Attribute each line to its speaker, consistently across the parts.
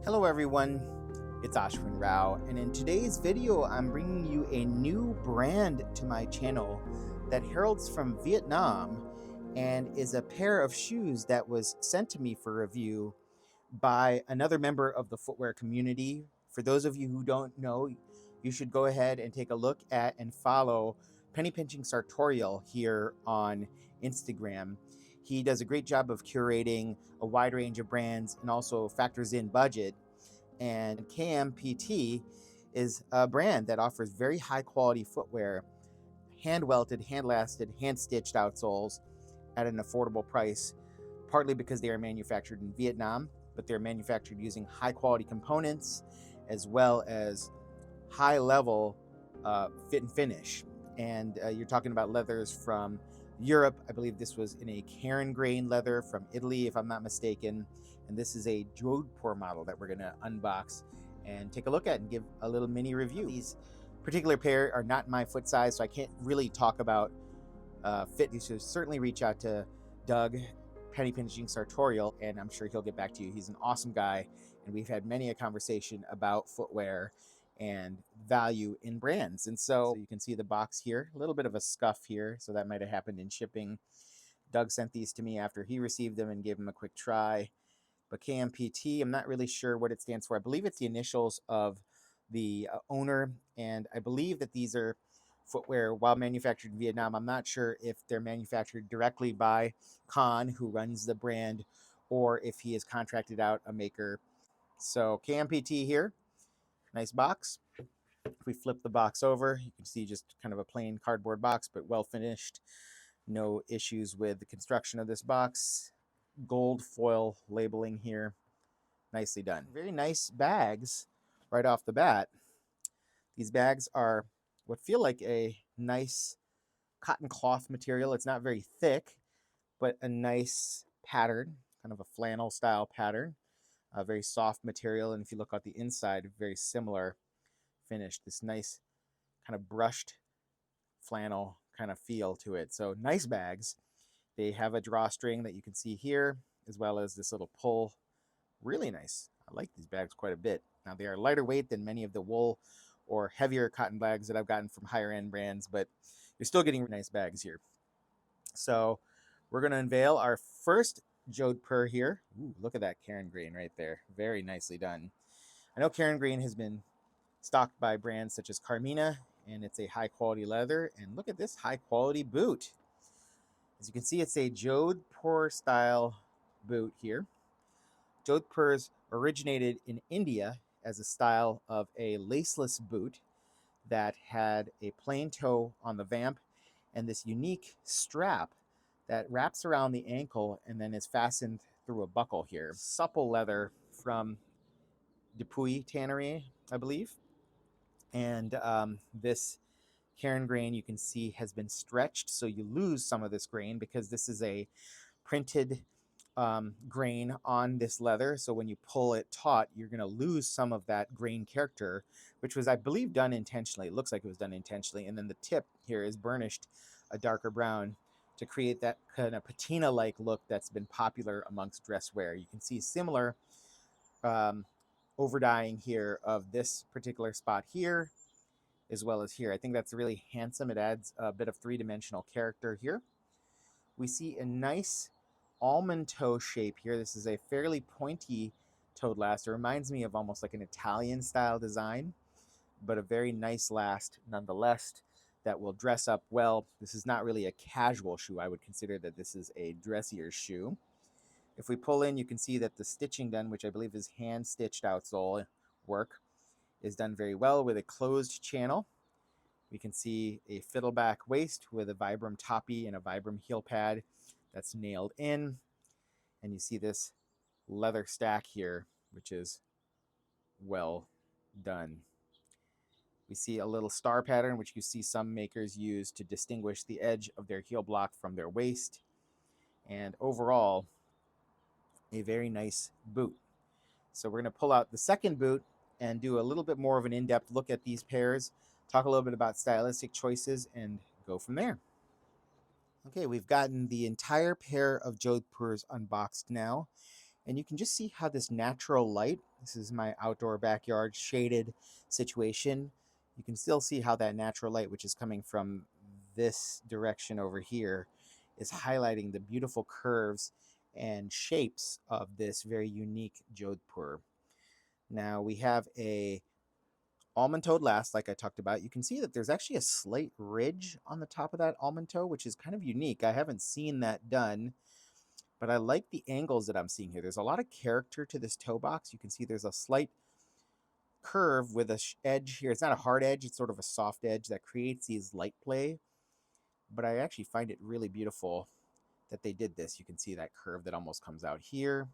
Speaker 1: Hello everyone, it's Ashwin Rao, and in today's video I'm bringing you a new brand to my channel that heralds from Vietnam and is a pair of shoes that was sent to me for review by another member of the footwear community. For those of you who don't know, you should go ahead and take a look at and follow Penny Pinching Sartorial here on Instagram. He does a great job of curating a wide range of brands and also factors in budget. And KMPT is a brand that offers very high quality footwear, hand welted, hand lasted, hand stitched outsoles at an affordable price, partly because they are manufactured in Vietnam, but they're manufactured using high quality components as well as high level fit and finish. And you're talking about leathers from Europe. I believe this was in a Karen grain leather from Italy, if I'm not mistaken. And this is a Johdpur model that we're going to unbox and take a look at and give a little mini review. These particular pair are not my foot size, so I can't really talk about fit. You should certainly reach out to Doug, Penny Pinching Sartorial, and I'm sure he'll get back to you. He's an awesome guy, and we've had many a conversation about footwear and value in brands. And so you can see the box here, a little bit of a scuff here, so that might have happened in shipping. Doug sent these to me after he received them and gave them a quick try. But KMPT, I'm not really sure what it stands for. I believe it's the initials of the owner, and I believe that these are footwear while manufactured in Vietnam. I'm not sure if they're manufactured directly by Khan, who runs the brand, or if he has contracted out a maker. So KMPT here, nice box. If we flip the box over, you can see just kind of a plain cardboard box, but well finished. No issues with the construction of this box. Gold foil labeling here. Nicely done. Very nice bags right off the bat. These bags are what feel like a nice cotton cloth material. It's not very thick, but a nice pattern, kind of a flannel style pattern. A very soft material, and if you look at the inside, very similar finish. This nice kind of brushed flannel kind of feel to it. So nice bags. They have a drawstring that you can see here, as well as this little pull. Really nice. I like these bags quite a bit. Now they are lighter weight than many of the wool or heavier cotton bags that I've gotten from higher end brands, but you're still getting nice bags here. So we're going to unveil our first Johdpur here. Ooh, look at that Karen grain right there. Very nicely done. I know Karen grain has been stocked by brands such as Carmina, and it's a high quality leather. And look at this high quality boot. As you can see, it's a Johdpur style boot here. Jodhpurs originated in India as a style of a laceless boot that had a plain toe on the vamp and this unique strap that wraps around the ankle and then is fastened through a buckle here. Supple leather from Dupuy Tannery, I believe. And this Karen grain, you can see, has been stretched, so you lose some of this grain because this is a printed grain on this leather. So when you pull it taut, you're going to lose some of that grain character, which was, I believe, done intentionally. It looks like it was done intentionally. And then the tip here is burnished a darker brown to create that kind of patina-like look that's been popular amongst dress wear. You can see similar overdying here of this particular spot here, as well as here. I think that's really handsome. It adds a bit of three-dimensional character here. We see a nice almond toe shape here. This is a fairly pointy toed last. It reminds me of almost like an Italian style design, but a very nice last nonetheless that will dress up well. This is not really a casual shoe. I would consider that this is a dressier shoe. If we pull in, you can see that the stitching done, which I believe is hand stitched outsole work, is done very well with a closed channel. We can see a fiddleback waist with a Vibram toppy and a Vibram heel pad that's nailed in. And you see this leather stack here, which is well done. We see a little star pattern, which you see some makers use to distinguish the edge of their heel block from their waist. And overall, a very nice boot. So we're going to pull out the second boot and do a little bit more of an in-depth look at these pairs, talk a little bit about stylistic choices, and go from there. Okay, we've gotten the entire pair of Jodhpurs unboxed now, And you can just see how this natural light, this is my outdoor backyard shaded situation, you can still see how that natural light, which is coming from this direction over here, is highlighting the beautiful curves and shapes of this very unique Johdpur. Now we have a almond toed last, like I talked about. You can see that there's actually a slight ridge on the top of that almond toe, which is kind of unique. I haven't seen that done, but I like the angles that I'm seeing here. There's a lot of character to this toe box. You can see there's a slight curve with a edge here. It's not a hard edge, it's sort of a soft edge that creates these light play, but I actually find it really beautiful that they did this. You can see that curve that almost comes out here.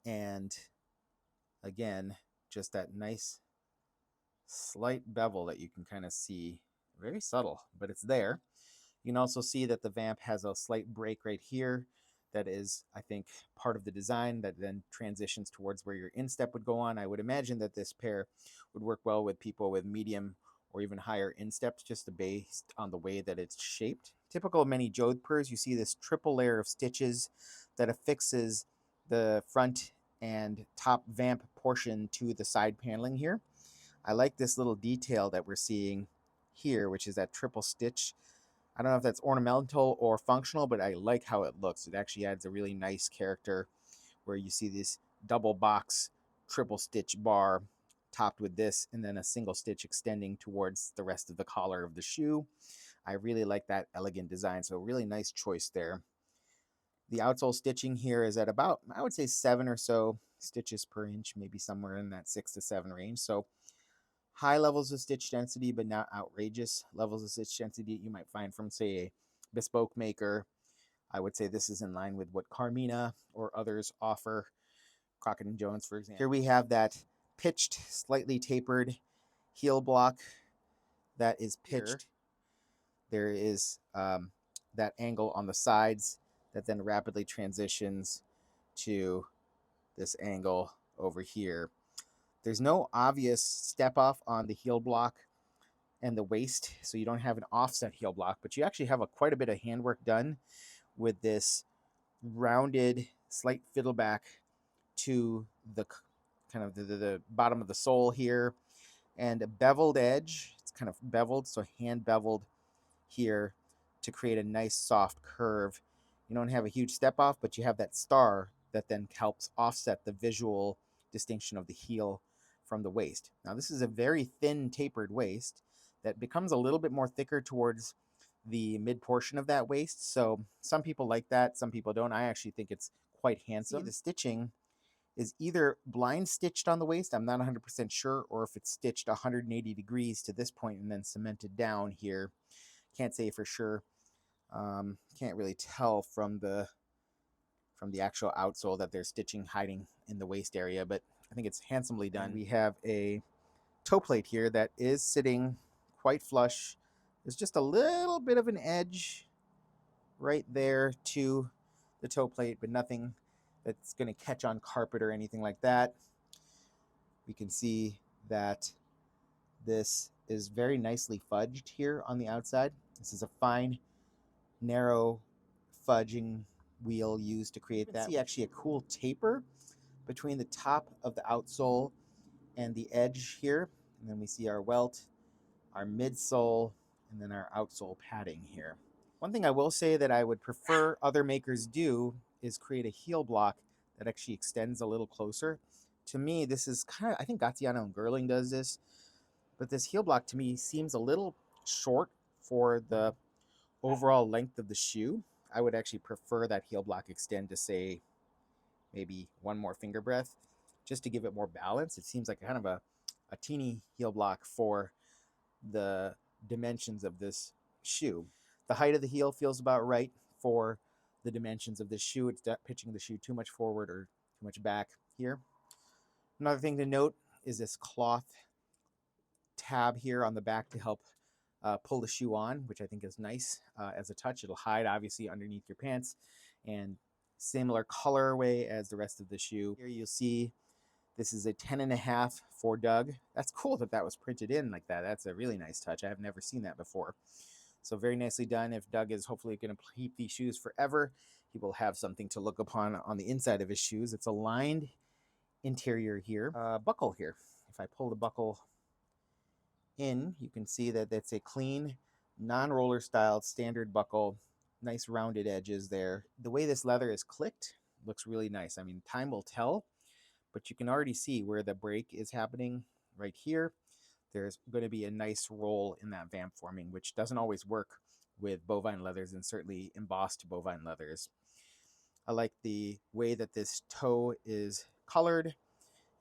Speaker 1: And again, just that nice slight bevel that you can kind of see, very subtle, but it's there. You can also see that the vamp has a slight break right here that is, I think, part of the design that then transitions towards where your instep would go on. I would imagine that this pair would work well with people with medium or even higher insteps, just based on the way that it's shaped. Typical of many Johdpurs, you see this triple layer of stitches that affixes the front and top vamp portion to the side paneling here. I like this little detail that we're seeing here, which is that triple stitch. I don't know if that's ornamental or functional, but I like how it looks. It actually adds a really nice character where you see this double box triple stitch bar topped with this and then a single stitch extending towards the rest of the collar of the shoe. I really like that elegant design, so really nice choice there. The outsole stitching here is at about, I would say, 7 or so stitches per inch, maybe somewhere in that 6 to 7 range. So high levels of stitch density, but not outrageous levels of stitch density you might find from, say, a bespoke maker. I would say this is in line with what Carmina or others offer. Crockett & Jones, for example. Here we have that pitched, slightly tapered heel block that is pitched. There is that angle on the sides that then rapidly transitions to this angle over here. There's no obvious step off on the heel block and the waist, so you don't have an offset heel block, but you actually have quite a bit of handwork done with this rounded slight fiddleback to the kind of the bottom of the sole here, and a beveled edge. It's kind of beveled, so hand beveled here to create a nice soft curve. You don't have a huge step off, but you have that star that then helps offset the visual distinction of the heel from the waist. Now this is a very thin tapered waist that becomes a little bit more thicker towards the mid portion of that waist. So some people like that, some people don't. I actually think it's quite handsome. See, the stitching is either blind stitched on the waist, I'm not 100% sure, or if it's stitched 180 degrees to this point and then cemented down here. Can't say for sure. Can't really tell from the actual outsole that there's stitching hiding in the waist area, but I think it's handsomely done. And we have a toe plate here that is sitting quite flush. There's just a little bit of an edge right there to the toe plate, but nothing that's going to catch on carpet or anything like that. We can see that this is very nicely fudged here on the outside. This is a fine, narrow fudging wheel used to create that. See actually a cool taper between the top of the outsole and the edge here. And then we see our welt, our midsole, and then our outsole padding here. One thing I will say that I would prefer other makers do is create a heel block that actually extends a little closer. To me, this is kind of, I think Gatiano and Girling does this, but this heel block to me seems a little short for the overall length of the shoe. I would actually prefer that heel block extend to, say, maybe one more finger breadth, just to give it more balance. It seems like kind of a teeny heel block for the dimensions of this shoe. The height of the heel feels about right for the dimensions of this shoe. It's not pitching the shoe too much forward or too much back here. Another thing to note is this cloth tab here on the back to help pull the shoe on, which I think is nice as a touch. It'll hide obviously underneath your pants, and similar colorway as the rest of the shoe. Here you'll see this is a 10.5 for Doug. That's cool that that was printed in like that. That's a really nice touch. I have never seen that before. So very nicely done. If Doug is hopefully going to keep these shoes forever, people have something to look upon on the inside of his shoes. It's a lined interior here. Buckle here. If I pull the buckle in, you can see that it's a clean, non-roller styled standard buckle. Nice rounded edges there. The way this leather is clicked looks really nice. I mean, time will tell, but you can already see where the break is happening right here. There's going to be a nice roll in that vamp forming, which doesn't always work with bovine leathers, and certainly embossed bovine leathers. I like the way that this toe is colored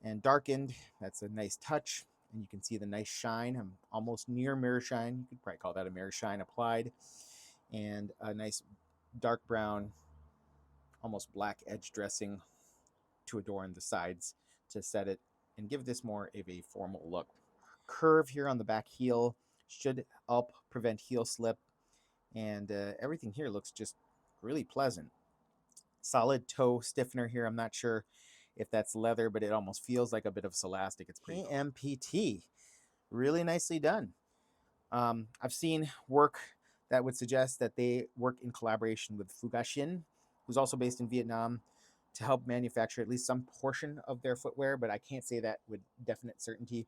Speaker 1: and darkened. That's a nice touch. And you can see the nice shine. I'm almost near mirror shine. You could probably call that a mirror shine applied. And a nice dark brown, almost black edge dressing to adorn the sides to set it and give this more of a formal look. Curve here on the back heel should help prevent heel slip. And everything here looks just really pleasant. Solid toe stiffener here. I'm not sure if that's leather, but it almost feels like a bit of elastic. It's pretty KMPT. Really nicely done. I've seen work that would suggest that they work in collaboration with Fugashin, who's also based in Vietnam, to help manufacture at least some portion of their footwear, but I can't say that with definite certainty.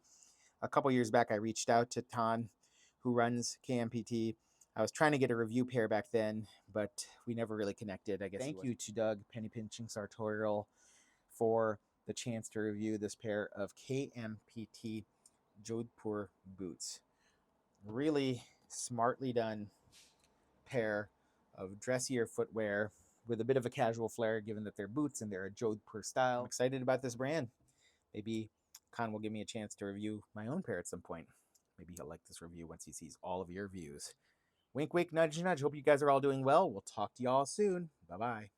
Speaker 1: A couple years back, I reached out to Tan, who runs KMPT. I was trying to get a review pair back then, but we never really connected, I guess. Thank you to Doug, Penny Pinching Sartorial, for the chance to review this pair of KMPT Johdpur boots. Really smartly done pair of dressier footwear with a bit of a casual flair, given that they're boots and they're a Johdpur style. I'm excited about this brand. Maybe Khan will give me a chance to review my own pair at some point. Maybe he'll like this review once he sees all of your views. Wink, wink, nudge, nudge. Hope you guys are all doing well. We'll talk to y'all soon. Bye-bye.